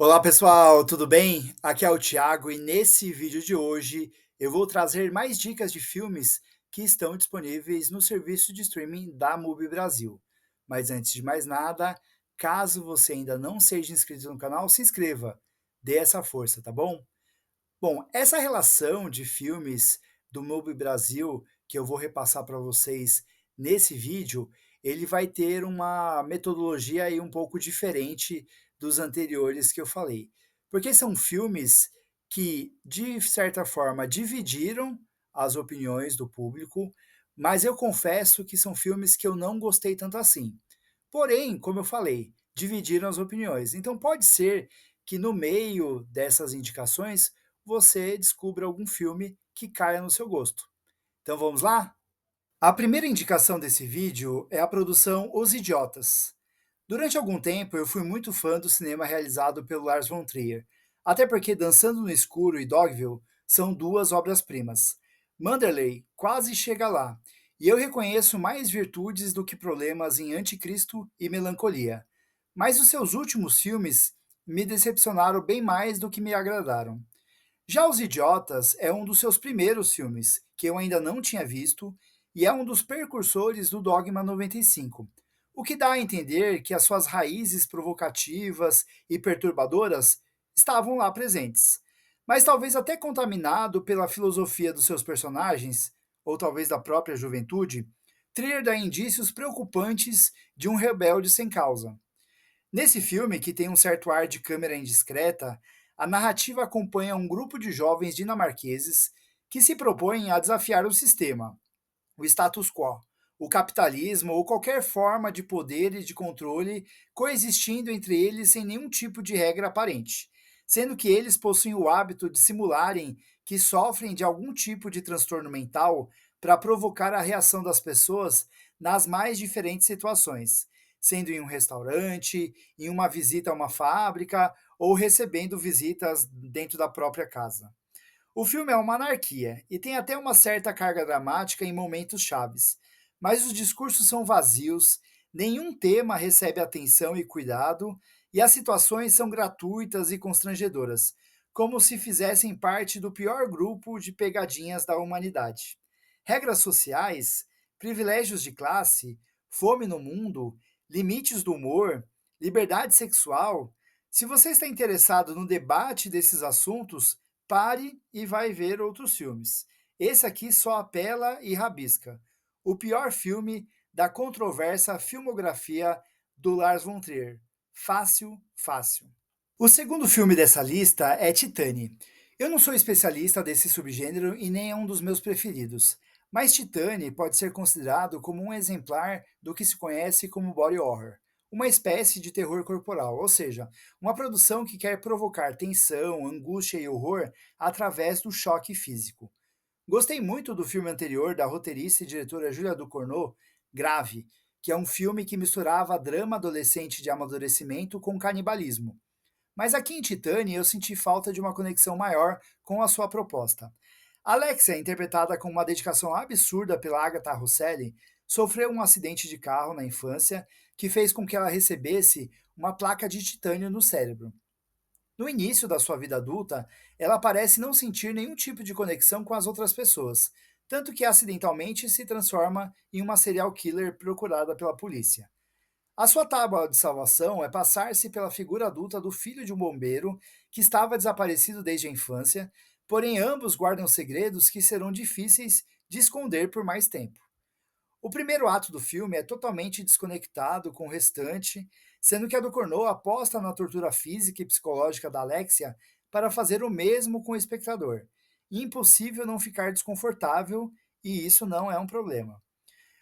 Olá pessoal, tudo bem? Aqui é o Thiago e nesse vídeo de hoje eu vou trazer mais dicas de filmes que estão disponíveis no serviço de streaming da MUBI Brasil. Mas antes de mais nada, caso você ainda não seja inscrito no canal, se inscreva, dê essa força, tá bom? Bom, essa relação de filmes do MUBI Brasil que eu vou repassar para vocês nesse vídeo, ele vai ter uma metodologia aí um pouco diferente dos anteriores que eu falei. Porque são filmes que, de certa forma, dividiram as opiniões do público, mas eu confesso que são filmes que eu não gostei tanto assim. Porém, como eu falei, dividiram as opiniões. Então pode ser que no meio dessas indicações você descubra algum filme que caia no seu gosto. Então vamos lá? A primeira indicação desse vídeo é a produção Os Idiotas. Durante algum tempo eu fui muito fã do cinema realizado pelo Lars von Trier, até porque Dançando no Escuro e Dogville são duas obras-primas. Manderley quase chega lá, e eu reconheço mais virtudes do que problemas em Anticristo e Melancolia. Mas os seus últimos filmes me decepcionaram bem mais do que me agradaram. Já Os Idiotas é um dos seus primeiros filmes, que eu ainda não tinha visto, e é um dos precursores do Dogma 95, o que dá a entender que as suas raízes provocativas e perturbadoras estavam lá presentes. Mas talvez até contaminado pela filosofia dos seus personagens, ou talvez da própria juventude, Trier dá indícios preocupantes de um rebelde sem causa. Nesse filme, que tem um certo ar de câmera indiscreta, a narrativa acompanha um grupo de jovens dinamarqueses que se propõem a desafiar o sistema, o status quo, o capitalismo ou qualquer forma de poder e de controle coexistindo entre eles sem nenhum tipo de regra aparente, sendo que eles possuem o hábito de simularem que sofrem de algum tipo de transtorno mental para provocar a reação das pessoas nas mais diferentes situações, sendo em um restaurante, em uma visita a uma fábrica ou recebendo visitas dentro da própria casa. O filme é uma anarquia e tem até uma certa carga dramática em momentos chaves, mas os discursos são vazios, nenhum tema recebe atenção e cuidado, e as situações são gratuitas e constrangedoras, como se fizessem parte do pior grupo de pegadinhas da humanidade. Regras sociais, privilégios de classe, fome no mundo, limites do humor, liberdade sexual. Se você está interessado no debate desses assuntos, pare e vai ver outros filmes. Esse aqui só apela e rabisca. O pior filme da controversa filmografia do Lars von Trier. Fácil, fácil. O segundo filme dessa lista é Titane. Eu não sou especialista desse subgênero e nem é um dos meus preferidos, mas Titane pode ser considerado como um exemplar do que se conhece como body horror, uma espécie de terror corporal, ou seja, uma produção que quer provocar tensão, angústia e horror através do choque físico. Gostei muito do filme anterior da roteirista e diretora Julia Ducournau, Grave, que é um filme que misturava drama adolescente de amadurecimento com canibalismo. Mas aqui em Titane eu senti falta de uma conexão maior com a sua proposta. Alexia, interpretada com uma dedicação absurda pela Agatha Rosselli, sofreu um acidente de carro na infância que fez com que ela recebesse uma placa de titânio no cérebro. No início da sua vida adulta, ela parece não sentir nenhum tipo de conexão com as outras pessoas, tanto que acidentalmente se transforma em uma serial killer procurada pela polícia. A sua tábua de salvação é passar-se pela figura adulta do filho de um bombeiro que estava desaparecido desde a infância, porém ambos guardam segredos que serão difíceis de esconder por mais tempo. O primeiro ato do filme é totalmente desconectado com o restante, sendo que a do Cornô aposta na tortura física e psicológica da Alexia para fazer o mesmo com o espectador. Impossível não ficar desconfortável, e isso não é um problema.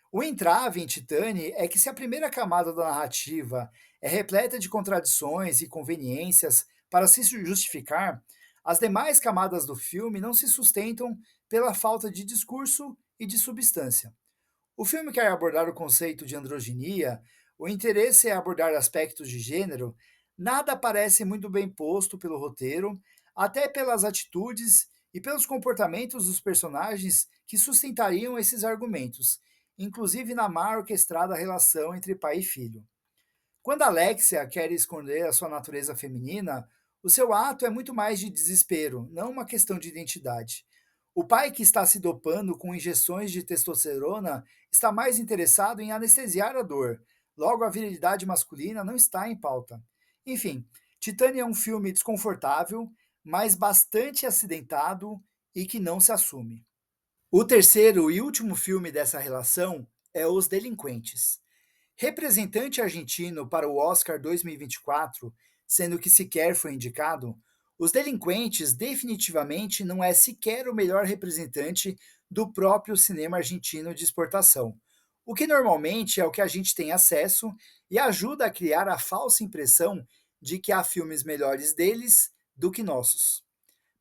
O entrave em Titane é que se a primeira camada da narrativa é repleta de contradições e conveniências para se justificar, as demais camadas do filme não se sustentam pela falta de discurso e de substância. O filme quer abordar o conceito de androginia, o interesse é abordar aspectos de gênero, nada parece muito bem posto pelo roteiro, até pelas atitudes e pelos comportamentos dos personagens que sustentariam esses argumentos, inclusive na má orquestrada relação entre pai e filho. Quando Alexia quer esconder a sua natureza feminina, O seu ato é muito mais de desespero, não uma questão de identidade. O pai que está se dopando com injeções de testosterona está mais interessado em anestesiar a dor. Logo, a virilidade masculina não está em pauta. Enfim, Titânia é um filme desconfortável, mas bastante acidentado e que não se assume. O terceiro e último filme dessa relação é Os Delinquentes. Representante argentino para o Oscar 2024, sendo que sequer foi indicado, Os Delinquentes definitivamente não é sequer o melhor representante do próprio cinema argentino de exportação, o que normalmente é o que a gente tem acesso e ajuda a criar a falsa impressão de que há filmes melhores deles do que nossos.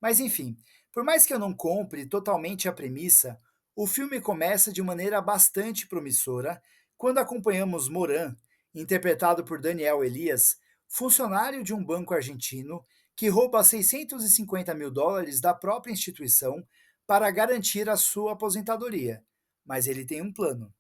Mas enfim, por mais que eu não compre totalmente a premissa, o filme começa de maneira bastante promissora quando acompanhamos Moran, interpretado por Daniel Elias, funcionário de um banco argentino que rouba 650 mil dólares da própria instituição para garantir a sua aposentadoria. Mas ele tem um plano.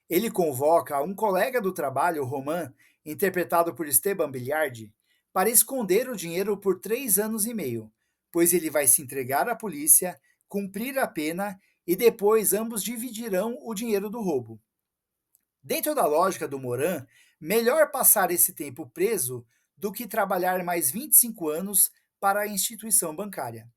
Ele convoca um colega do trabalho, Roman, interpretado por Esteban Biliardi, para esconder o dinheiro por 3 anos e meio, pois ele vai se entregar à polícia, cumprir a pena e depois ambos dividirão o dinheiro do roubo. Dentro da lógica do Moran, melhor passar esse tempo preso do que trabalhar mais 25 anos para a instituição bancária.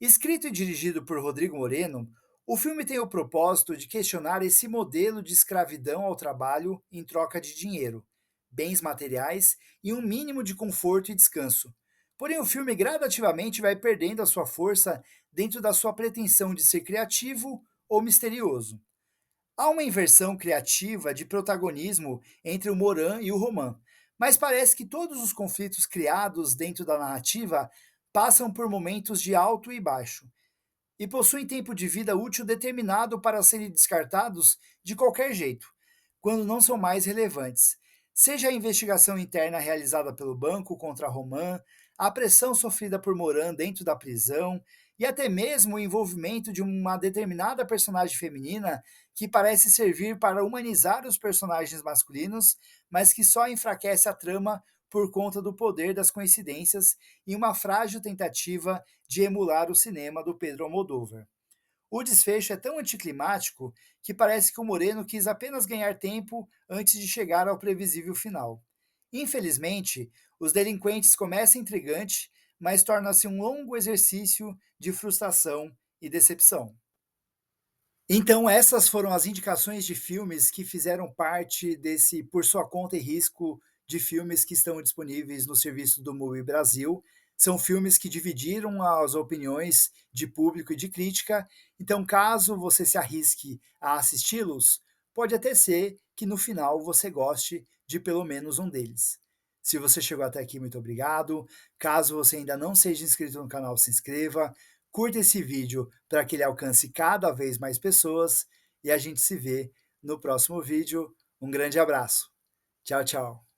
Escrito e dirigido por Rodrigo Moreno, o filme tem o propósito de questionar esse modelo de escravidão ao trabalho em troca de dinheiro, bens materiais e um mínimo de conforto e descanso. Porém, o filme gradativamente vai perdendo a sua força dentro da sua pretensão de ser criativo ou misterioso. Há uma inversão criativa de protagonismo entre o Moran e o Roman, mas parece que todos os conflitos criados dentro da narrativa passam por momentos de alto e baixo e possuem tempo de vida útil determinado para serem descartados de qualquer jeito, quando não são mais relevantes. Seja a investigação interna realizada pelo banco contra Roman, a pressão sofrida por Moran dentro da prisão e até mesmo o envolvimento de uma determinada personagem feminina que parece servir para humanizar os personagens masculinos, mas que só enfraquece a trama por conta do poder das coincidências e uma frágil tentativa de emular o cinema do Pedro Almodóvar. O desfecho é tão anticlimático que parece que o Moreno quis apenas ganhar tempo antes de chegar ao previsível final. Infelizmente, Os Delinquentes começa intrigante, mas torna-se um longo exercício de frustração e decepção. Então, essas foram as indicações de filmes que fizeram parte desse Por Sua Conta e Risco de filmes que estão disponíveis no serviço do Movie Brasil. São filmes que dividiram as opiniões de público e de crítica. Então, caso você se arrisque a assisti-los, pode até ser que no final você goste de pelo menos um deles. Se você chegou até aqui, muito obrigado. Caso você ainda não seja inscrito no canal, se inscreva. Curta esse vídeo para que ele alcance cada vez mais pessoas e a gente se vê no próximo vídeo. Um grande abraço. Tchau, tchau.